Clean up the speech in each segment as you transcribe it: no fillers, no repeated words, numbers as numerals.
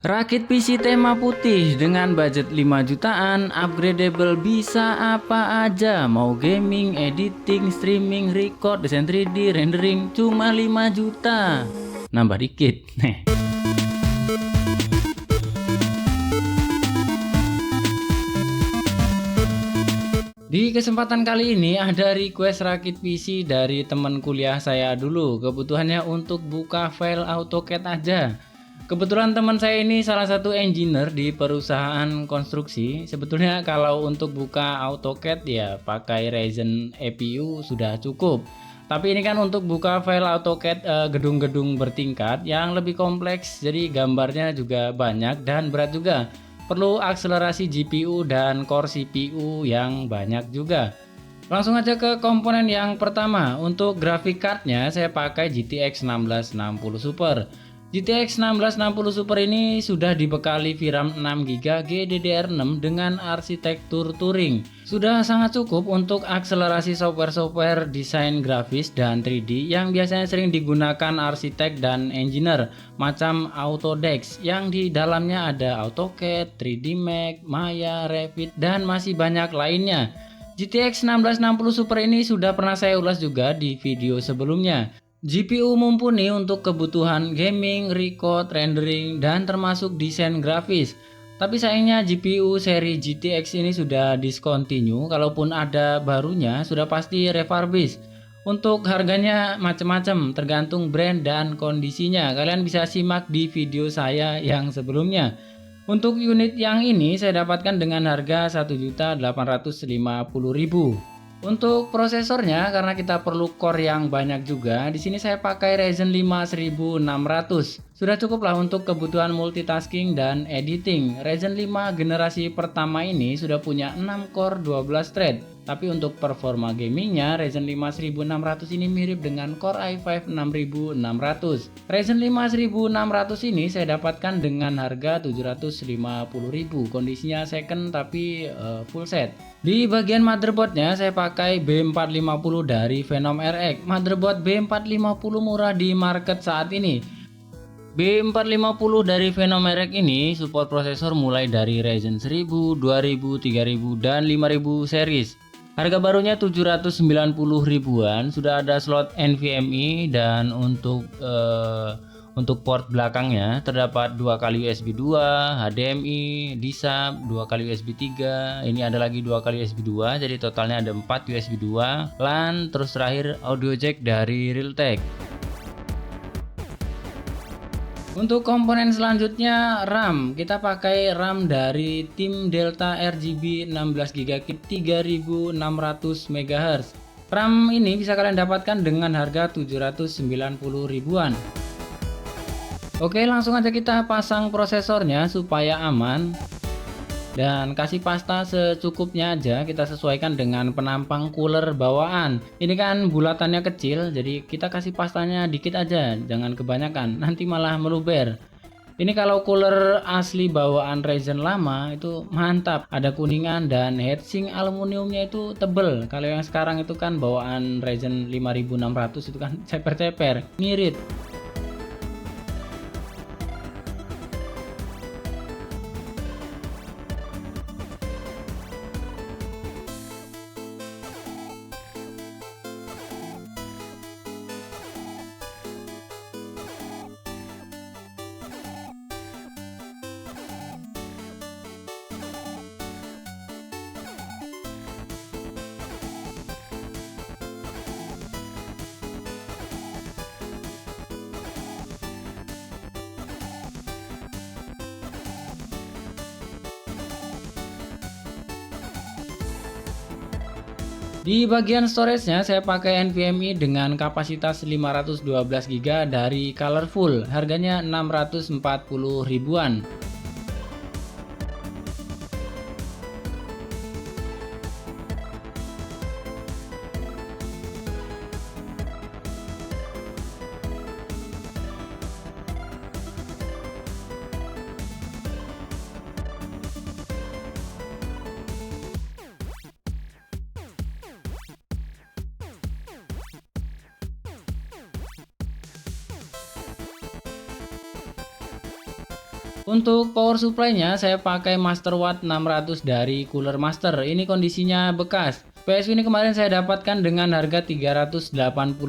Rakit PC tema putih dengan budget 5 jutaan, upgradable bisa apa aja. Mau gaming, editing, streaming, record, desain 3D, rendering cuma 5 juta. Nambah dikit. Nih. Di kesempatan kali ini ada request rakit PC dari teman kuliah saya dulu. Kebutuhannya untuk buka file AutoCAD aja. Kebetulan teman saya ini salah satu engineer di perusahaan konstruksi. Sebetulnya kalau untuk buka AutoCAD ya pakai Ryzen APU sudah cukup. Tapi ini kan untuk buka file AutoCAD gedung-gedung bertingkat yang lebih kompleks, jadi gambarnya juga banyak dan berat juga. Perlu akselerasi GPU dan core CPU yang banyak juga. Langsung aja ke komponen yang pertama. Untuk graphic cardnya saya pakai GTX 1660 Super. GTX 1660 Super ini sudah dibekali VRAM 6GB GDDR6 dengan arsitektur Turing. Sudah sangat cukup untuk akselerasi software-software desain grafis dan 3D yang biasanya sering digunakan arsitek dan engineer, macam Autodesk yang di dalamnya ada AutoCAD, 3D Max, Maya, Revit, dan masih banyak lainnya. GTX 1660 Super ini sudah pernah saya ulas juga di video sebelumnya. GPU mumpuni untuk kebutuhan gaming, record, rendering, dan termasuk desain grafis. Tapi sayangnya GPU seri GTX ini sudah discontinue, kalaupun ada barunya sudah pasti refurbish. Untuk harganya macam-macam, tergantung brand dan kondisinya. Kalian bisa simak di video saya yang sebelumnya. Untuk unit yang ini saya dapatkan dengan harga 1.850.000. Untuk prosesornya, karena kita perlu core yang banyak juga, di sini saya pakai Ryzen 5 1600. Sudah cukuplah untuk kebutuhan multitasking dan editing. Ryzen 5 generasi pertama ini sudah punya 6 core 12 thread. Tapi untuk performa gamingnya, Ryzen 5 1600 ini mirip dengan Core i5 6600. Ryzen 5 1600 ini saya dapatkan dengan harga 750.000. Kondisinya second tapi full set. Di bagian motherboardnya saya pakai B450 dari Venom RX. Motherboard B450 murah di market saat ini. B450 dari Venom RX ini support prosesor mulai dari Ryzen 1000, 2000, 3000, dan 5000 series. Harga barunya 790 ribuan, sudah ada slot NVMe dan untuk port belakangnya terdapat 2 kali USB 2, HDMI, DISAP, 2 kali USB 3, ini ada lagi 2 kali USB 2, jadi totalnya ada 4 USB 2, LAN, terus terakhir audio jack dari Realtek. Untuk komponen selanjutnya RAM, kita pakai RAM dari tim Delta RGB 16GB 3600 MHz. RAM ini bisa kalian dapatkan dengan harga 790 ribuan. Oke, langsung aja kita pasang prosesornya supaya aman. Dan kasih pasta secukupnya aja, kita sesuaikan dengan penampang cooler bawaan. Ini kan bulatannya kecil, jadi kita kasih pastanya dikit aja, jangan kebanyakan, nanti malah meluber. Ini kalau cooler asli bawaan Ryzen lama itu mantap, ada kuningan dan heatsink aluminiumnya itu tebel. Kalau yang sekarang itu kan bawaan Ryzen 5600 itu kan ceper-ceper, ngirit. Di bagian storage-nya saya pakai NVMe dengan kapasitas 512GB dari Colorful, harganya 640 ribuan. Untuk power supply-nya saya pakai Master Watt 600 dari Cooler Master. Ini kondisinya bekas. PSU ini kemarin saya dapatkan dengan harga 385.000.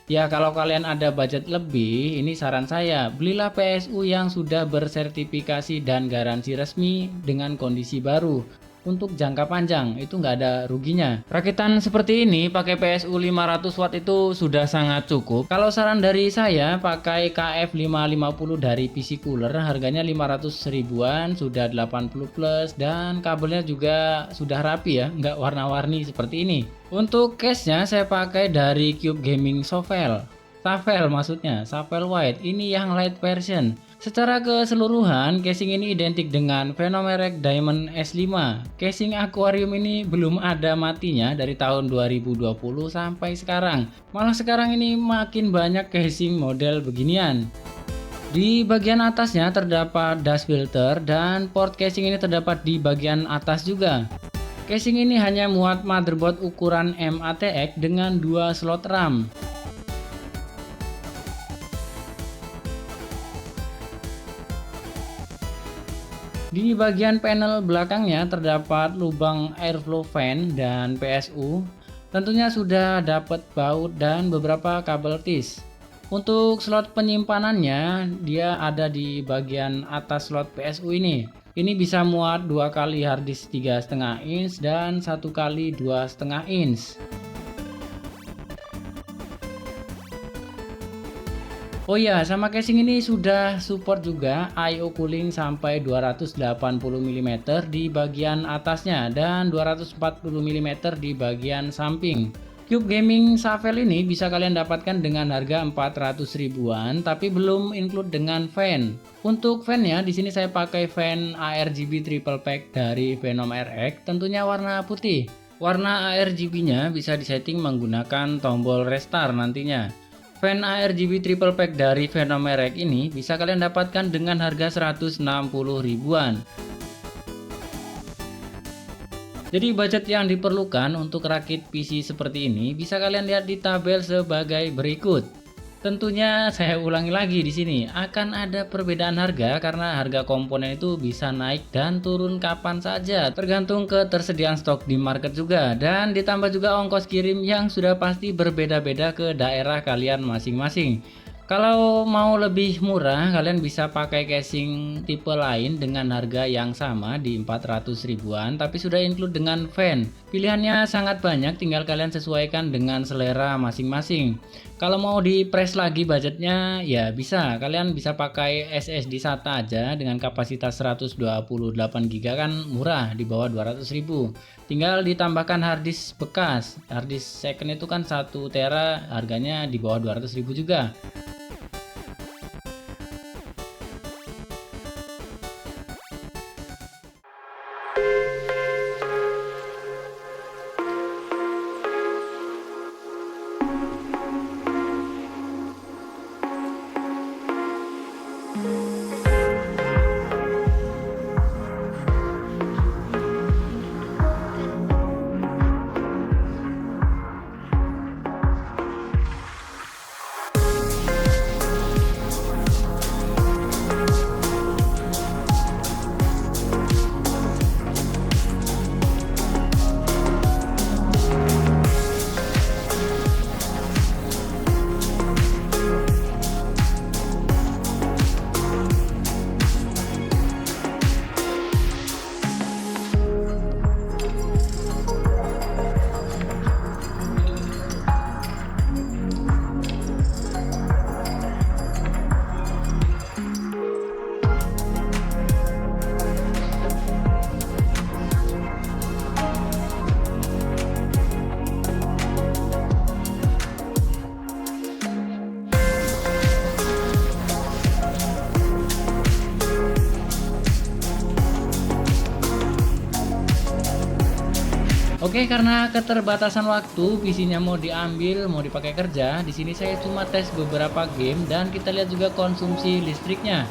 Ya kalau kalian ada budget lebih, ini saran saya, belilah PSU yang sudah bersertifikasi dan garansi resmi dengan kondisi baru. Untuk jangka panjang itu nggak ada ruginya. Rakitan seperti ini pakai PSU 500 watt itu sudah sangat cukup. Kalau saran dari saya pakai KF550 dari PC Cooler, harganya 500 ribuan, sudah 80 plus dan kabelnya juga sudah rapi ya, nggak warna-warni seperti ini. Untuk case-nya saya pakai dari Cube Gaming Sovel. Savel maksudnya, Savel White. Ini yang light version. Secara keseluruhan, casing ini identik dengan Venomerek Diamond S5. Casing akuarium ini belum ada matinya dari tahun 2020 sampai sekarang. Malah sekarang ini makin banyak casing model beginian. Di bagian atasnya terdapat dust filter dan port casing ini terdapat di bagian atas juga. Casing ini hanya muat motherboard ukuran MATX dengan 2 slot RAM. Di bagian panel belakangnya terdapat lubang airflow fan dan PSU. Tentunya sudah dapat baut dan beberapa kabel tis. Untuk slot penyimpanannya, dia ada di bagian atas slot PSU ini. Ini bisa muat 2 kali harddisk 3,5 inch dan 1 kali 2,5 inch. Oh ya, sama casing ini sudah support juga I/O cooling sampai 280 mm di bagian atasnya dan 240 mm di bagian samping. Cube Gaming Savel ini bisa kalian dapatkan dengan harga 400 ribuan, tapi belum include dengan fan. Untuk fan-nya di sini saya pakai fan ARGB triple pack dari Venom RX, tentunya warna putih. Warna ARGB-nya bisa disetting menggunakan tombol restart nantinya. Fan ARGB triple pack dari Venomerek ini bisa kalian dapatkan dengan harga 160 ribuan. Jadi budget yang diperlukan untuk rakit PC seperti ini bisa kalian lihat di tabel sebagai berikut. Tentunya saya ulangi lagi di sini akan ada perbedaan harga karena harga komponen itu bisa naik dan turun kapan saja tergantung ketersediaan stok di market juga, dan ditambah juga ongkos kirim yang sudah pasti berbeda-beda ke daerah kalian masing-masing. Kalau mau lebih murah, kalian bisa pakai casing tipe lain dengan harga yang sama di 400 ribuan, tapi sudah include dengan fan. Pilihannya sangat banyak, tinggal kalian sesuaikan dengan selera masing-masing. Kalau mau di press lagi budgetnya, ya bisa. Kalian bisa pakai SSD SATA aja dengan kapasitas 128 GB kan murah, di bawah 200 ribu. Tinggal ditambahkan harddisk bekas. Harddisk second itu kan 1 tera, harganya di bawah 200 ribu juga. Oke, karena keterbatasan waktu, PC-nya mau diambil, mau dipakai kerja. Di sini saya cuma tes beberapa game dan kita lihat juga konsumsi listriknya.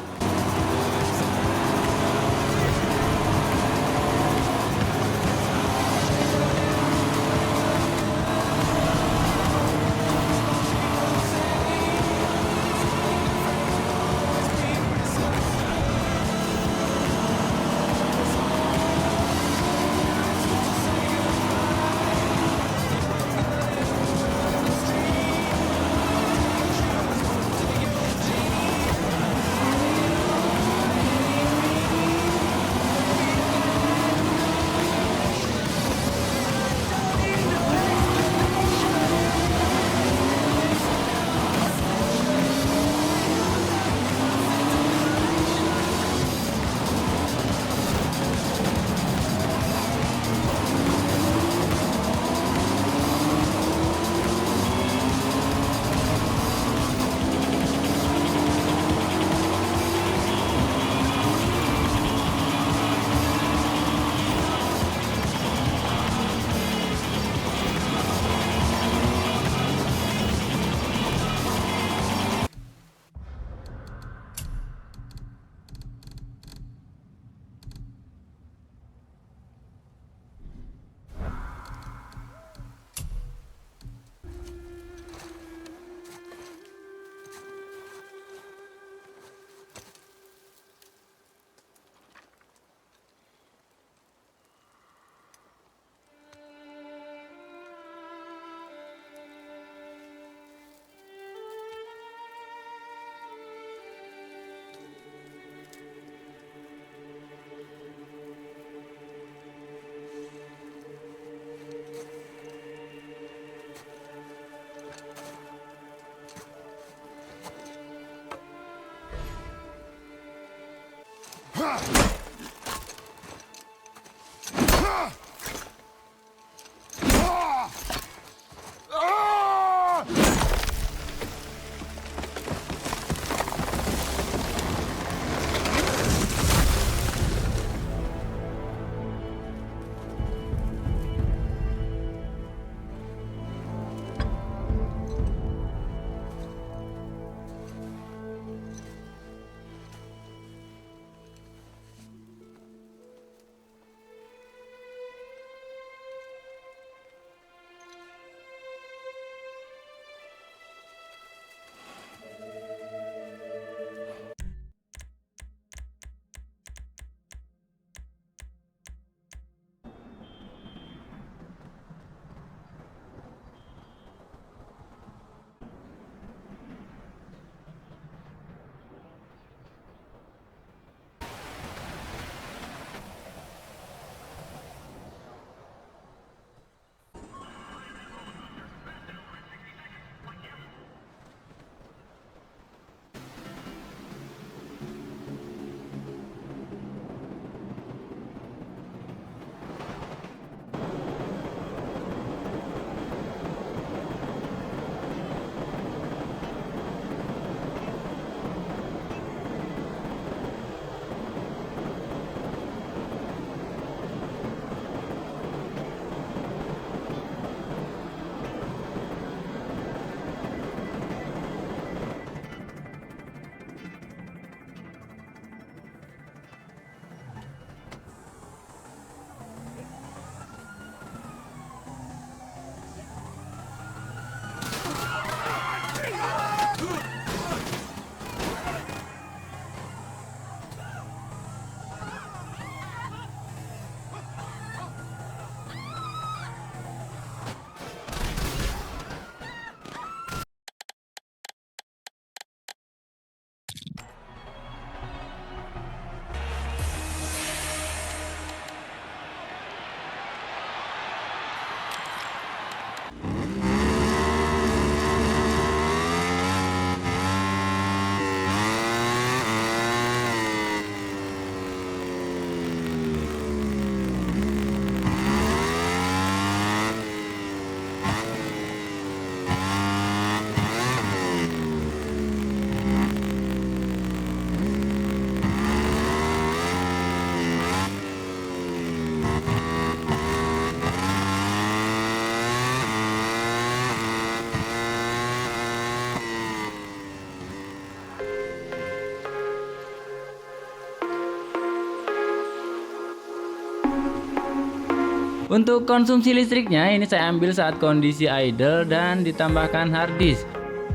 Untuk konsumsi listriknya ini saya ambil saat kondisi idle dan ditambahkan hard disk.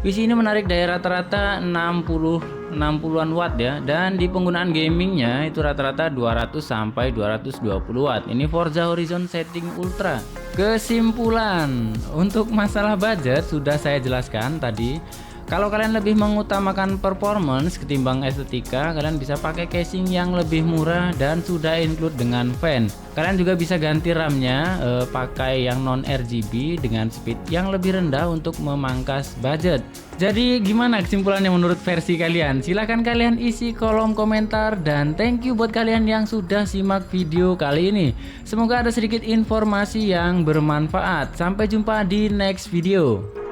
PC ini menarik daya rata-rata 60-an watt ya, dan di penggunaan gamingnya itu rata-rata 200 sampai 220 watt. Ini Forza Horizon setting Ultra. Kesimpulan, untuk masalah budget sudah saya jelaskan tadi. Kalau kalian lebih mengutamakan performance ketimbang estetika, kalian bisa pakai casing yang lebih murah dan sudah include dengan fan. Kalian juga bisa ganti RAM-nya pakai yang non RGB dengan speed yang lebih rendah untuk memangkas budget. Jadi gimana kesimpulannya menurut versi kalian? Silahkan kalian isi kolom komentar, dan thank you buat kalian yang sudah simak video kali ini. Semoga ada sedikit informasi yang bermanfaat. Sampai jumpa di next video.